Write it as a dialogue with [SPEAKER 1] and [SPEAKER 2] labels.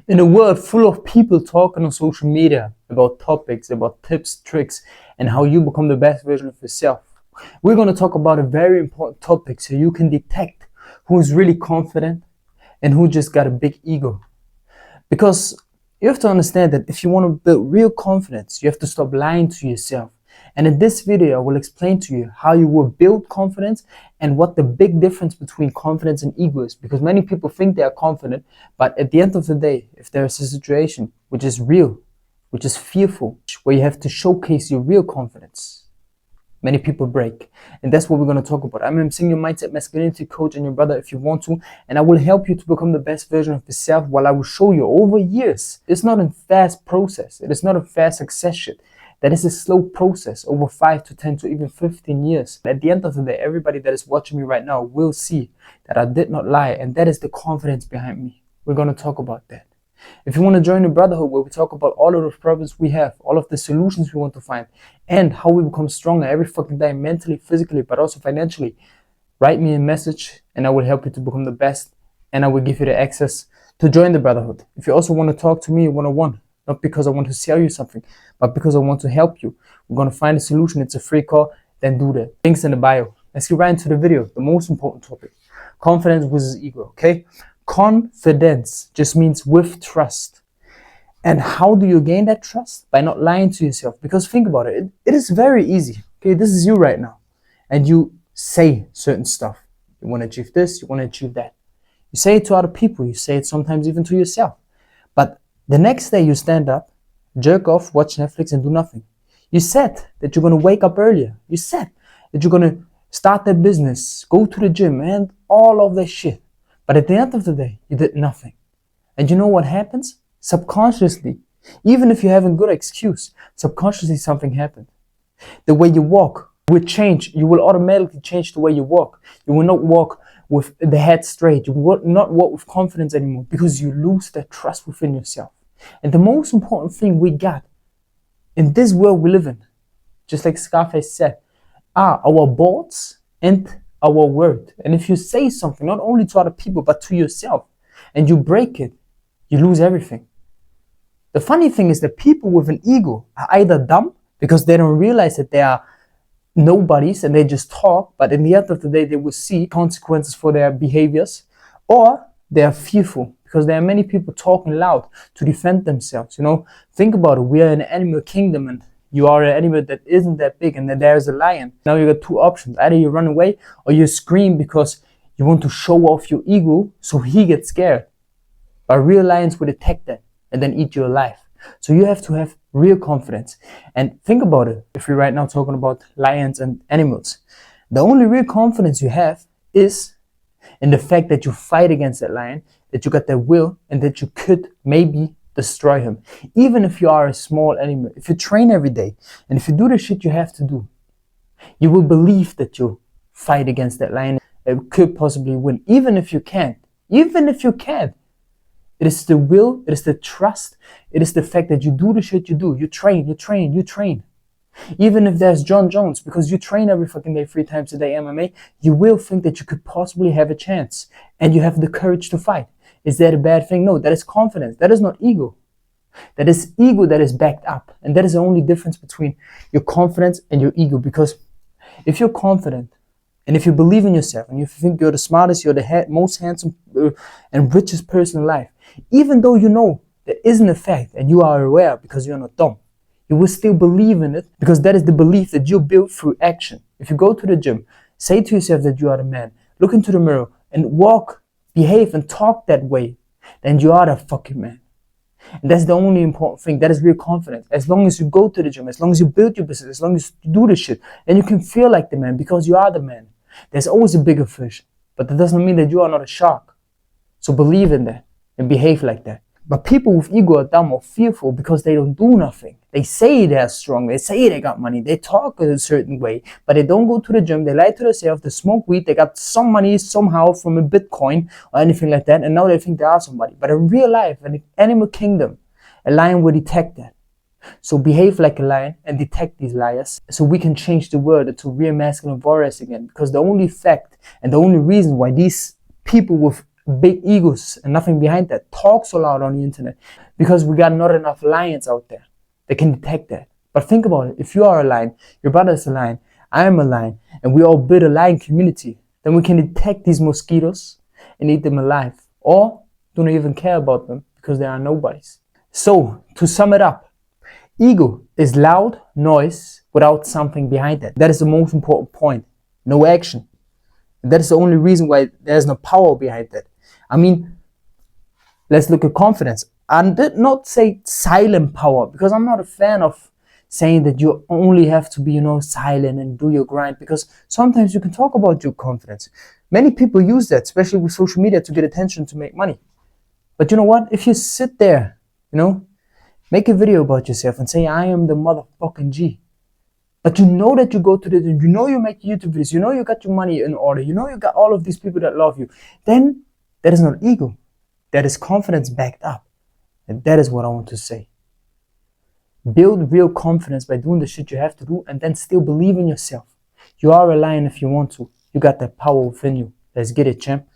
[SPEAKER 1] In a world full of people talking on social media about topics, about tips, tricks, and how you become the best version of yourself, we're going to talk about a very important topic so you can detect who's really confident and who just got a big ego. Because you have to understand that if you want to build real confidence, you have to stop lying to yourself. And in this video, I will explain to you how you will build confidence and what the big difference between confidence and ego is. Because many people think they are confident, but at the end of the day, if there's a situation which is real, which is fearful, where you have to showcase your real confidence, many people break. And that's what we're going to talk about. I'm a single mindset masculinity coach and your brother if you want to. And I will help you to become the best version of yourself while I will show you over years. It's not a fast process. It is not a fast succession. That is a slow process over 5 to 10 to even 15 years. At the end of the day, everybody that is watching me right now will see that I did not lie. And that is the confidence behind me. We're going to talk about that. If you want to join the brotherhood where we talk about all of the problems we have, all of the solutions we want to find, and how we become stronger every fucking day, mentally, physically, but also financially, write me a message and I will help you to become the best, and I will give you the access to join the brotherhood. If you also want to talk to me one-on-one, not because I want to sell you something, but because I want to help you, we're going to find a solution. It's a free call. Then do that. Links in the bio. Let's get right into the video. The most important topic. Confidence versus ego, okay? Confidence just means with trust. And how do you gain that trust? By not lying to yourself. Because think about it. It is very easy. Okay, this is you right now. And you say certain stuff. You want to achieve this, you want to achieve that. You say it to other people. You say it sometimes even to yourself. But the next day you stand up, jerk off, watch Netflix and do nothing. You said that you're going to wake up earlier. You said that you're going to start that business, go to the gym and all of that shit. But at the end of the day, you did nothing. And you know what happens? Subconsciously, even if you have a good excuse, subconsciously something happened. The way you walk will change. You will automatically change the way you walk. You will not walk with the head straight. You will not walk with confidence anymore because you lose that trust within yourself. And the most important thing we got in this world we live in, just like Scarface said, are our words and our word. And if you say something, not only to other people, but to yourself, and you break it, you lose everything. The funny thing is that people with an ego are either dumb because they don't realize that they are nobodies and they just talk, but in the end of the day, they will see consequences for their behaviors, or they are fearful because there are many people talking loud to defend themselves. You know, think about it. We are in an animal kingdom and you are an animal that isn't that big and then there's a lion. Now you got two options. Either you run away or you scream because you want to show off your ego so he gets scared. But real lions would attack that and then eat you alive. So you have to have real confidence. And think about it. If we're right now talking about lions and animals, the only real confidence you have is in the fact that you fight against that lion, that you got that will, and that you could maybe destroy him. Even if you are a small animal, if you train every day, and if you do the shit you have to do, you will believe that you fight against that lion and could possibly win. Even if you can't. It is the will, it is the trust, it is the fact that you do the shit you do. You train. Even if there's John Jones, because you train every fucking day 3 times a day MMA, you will think that you could possibly have a chance and you have the courage to fight. Is that a bad thing? No, that is confidence. That is not ego. That is ego that is backed up. And that is the only difference between your confidence and your ego. Because if you're confident and if you believe in yourself and you think you're the smartest, you're the most handsome and richest person in life, even though you know that isn't a fact and you are aware because you're not dumb, you will still believe in it because that is the belief that you build through action. If you go to the gym, say to yourself that you are the man, look into the mirror and walk, behave and talk that way, then you are the fucking man. And that's the only important thing. That is real confidence. As long as you go to the gym, as long as you build your business, as long as you do the shit, then you can feel like the man because you are the man. There's always a bigger fish, but that doesn't mean that you are not a shark. So believe in that and behave like that. But people with ego are dumb or fearful because they don't do nothing. They say they're strong, they say they got money, they talk a certain way, but they don't go to the gym, they lie to themselves, they smoke weed, they got some money somehow from a Bitcoin or anything like that, and now they think they are somebody. But in real life, in the animal kingdom, a lion will detect that. So behave like a lion and detect these liars so we can change the world into real masculine warriors again. Because the only fact and the only reason why these people with big egos and nothing behind that talk so loud on the internet because we got not enough lions out there that can detect that. But think about it. If you are a lion, your brother is a lion, I am a lion, and we all build a lion community, then we can detect these mosquitoes and eat them alive, or don't even care about them because they are nobodies. So, to sum it up, ego is loud noise without something behind it. That is the most important point. No action. That is the only reason why there's no power behind that. I mean, let's look at confidence. I did not say silent power because I'm not a fan of saying that you only have to be, silent and do your grind, because sometimes you can talk about your confidence. Many people use that, especially with social media, to get attention, to make money. But you know what? If you sit there, make a video about yourself and say, I am the motherfucking G. But you know that you go to you make YouTube videos, you got your money in order, you got all of these people that love you, then that is not ego. That is confidence backed up. And that is what I want to say. Build real confidence by doing the shit you have to do, and then still believe in yourself. You are a lion if you want to. You got that power within you. Let's get it, champ.